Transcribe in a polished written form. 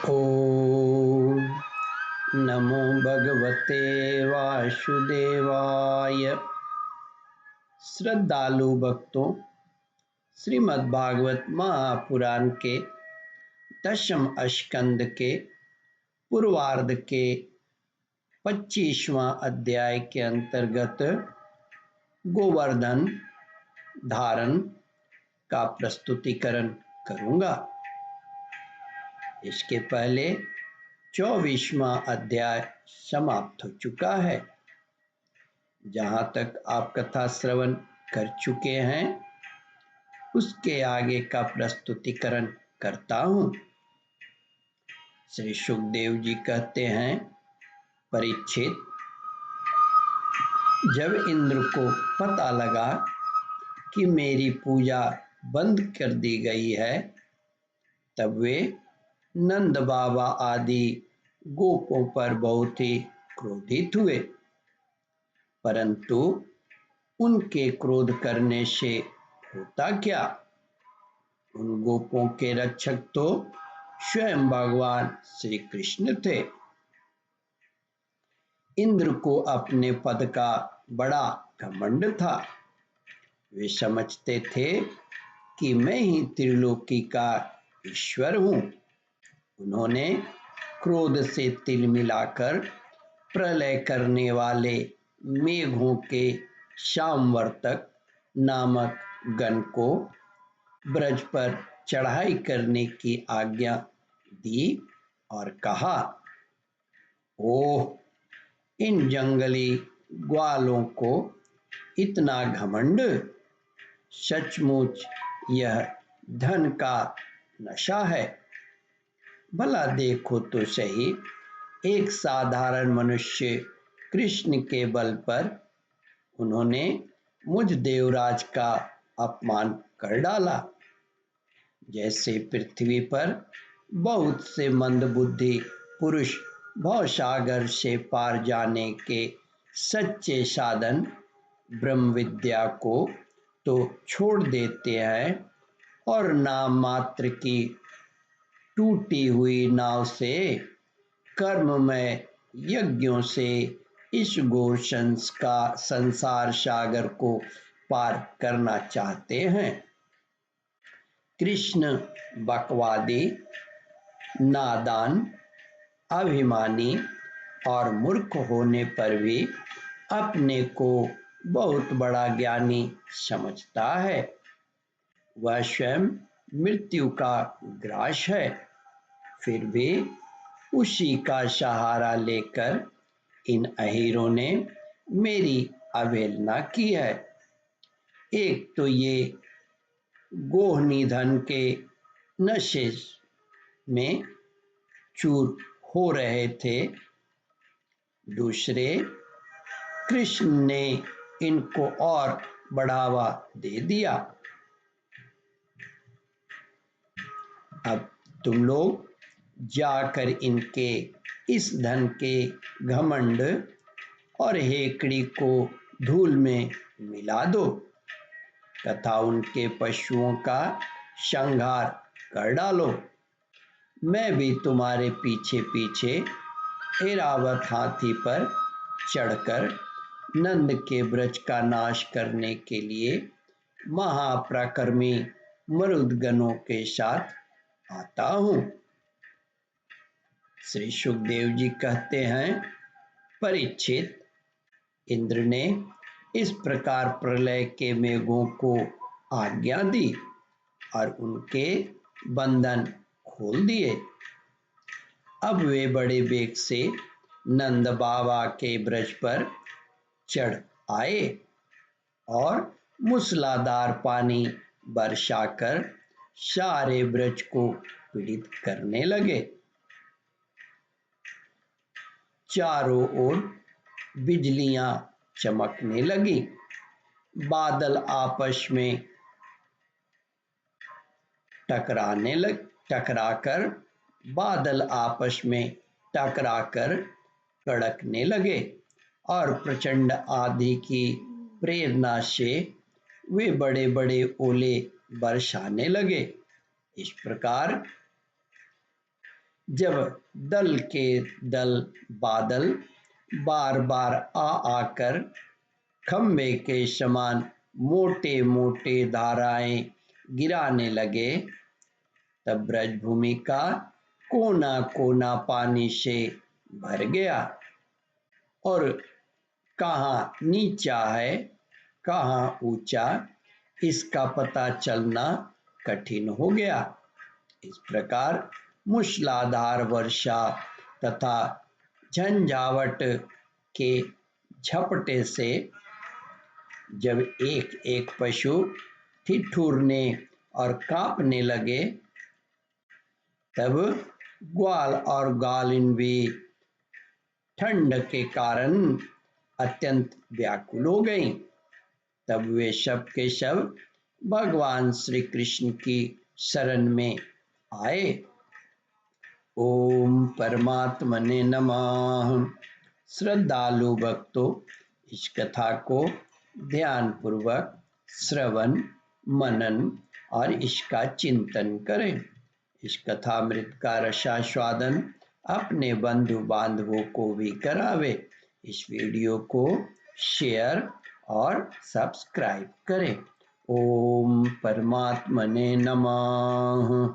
ओम नमो भगवते वासुदेवाय। श्रद्धालु भक्तों, श्रीमद् भागवत महापुराण के दशम स्कंद के पूर्वार्ध के 25वां अध्याय के अंतर्गत गोवर्धन धारण का प्रस्तुतिकरण करूंगा। इसके पहले 24वां अध्याय समाप्त हो चुका है। जहां तक आप कथा श्रवण कर चुके हैं उसके आगे का प्रस्तुतिकरण करता हूं। श्री सुखदेव जी कहते हैं, परीक्षित, जब इंद्र को पता लगा कि मेरी पूजा बंद कर दी गई है, तब वे नंद बाबा आदि गोपों पर बहुत ही क्रोधित हुए। परंतु उनके क्रोध करने से होता क्या? उन गोपों के रक्षक तो स्वयं भगवान श्री कृष्ण थे। इंद्र को अपने पद का बड़ा घमंड था। वे समझते थे कि मैं ही त्रिलोकी का ईश्वर हूँ। उन्होंने क्रोध से तिल मिलाकर प्रलय करने वाले मेघों के शामवर्तक नामक गण को ब्रज पर चढ़ाई करने की आज्ञा दी और कहा, ओह, इन जंगली ग्वालों को इतना घमंड! सचमुच यह धन का नशा है। भला देखो तो सही, एक साधारण मनुष्य कृष्ण के बल पर उन्होंने मुझ देवराज का अपमान कर डाला। जैसे पृथ्वी पर बहुत से मंदबुद्धि पुरुष भवसागर से पार जाने के सच्चे साधन ब्रह्म विद्या को तो छोड़ देते हैं और नाम मात्र की टूटी हुई नाव से कर्ममय यज्ञों से इस घोर संसार सागर को पार करना चाहते हैं। कृष्ण बकवादी, नादान, अभिमानी और मूर्ख होने पर भी अपने को बहुत बड़ा ज्ञानी समझता है। वह स्वयं मृत्यु का ग्रास है, फिर भी उसी का सहारा लेकर इन अहीरों ने मेरी अवहेलना की है। एक तो ये गोहनी धन के नशे में चूर हो रहे थे, दूसरे कृष्ण ने इनको और बढ़ावा दे दिया। अब तुम लोग जाकर इनके इस धन के घमंड और हेकड़ी को धूल में मिला दो तथा उनके पशुओं का संहार कर डालो। मैं भी तुम्हारे पीछे पीछे ऐरावत हाथी पर चढ़कर नंद के ब्रज का नाश करने के लिए महापराक्रमी मरुदगणों के साथ आता हूँ। श्री सुखदेव जी कहते हैं, परीक्षित, इंद्र ने इस प्रकार प्रलय के मेघों को आज्ञा दी और उनके बंधन खोल दिए। अब वे बड़े वेग से नंद बाबा के ब्रज पर चढ़ आए और मूसलाधार पानी बरसाकर सारे ब्रज को पीड़ित करने लगे। चारों ओर बिजलियां चमकने लगी, बादल आपस में टकराकर कड़कने लगे और प्रचंड आंधी की प्रेरणा से वे बड़े बड़े ओले बरसाने लगे। इस प्रकार जब दल के दल बादल बार बार आकर खंबे के समान मोटे मोटे धाराएं गिराने लगे, तब ब्रजभूमि का कोना कोना पानी से भर गया और कहाँ नीचा है कहाँ ऊंचा इसका पता चलना कठिन हो गया। इस प्रकार मूसलाधार वर्षा तथा झंझावट के झपटे से जब एक एक पशु ठिठुरने और कांपने लगे, तब ग्वाल और ग्वालिन भी ठंड के कारण अत्यंत व्याकुल हो गईं। तब वे सब के सब भगवान श्री कृष्ण की शरण में आए। ओम परमात्मने नमः। श्रद्धालु भक्तों, इस कथा को ध्यान पूर्वक श्रवण मनन और इसका चिंतन करें। इस कथामृत का रसास्वादन अपने बंधु बांधवों को भी करावे। इस वीडियो को शेयर और सब्सक्राइब करें। ओम परमात्मने नमः।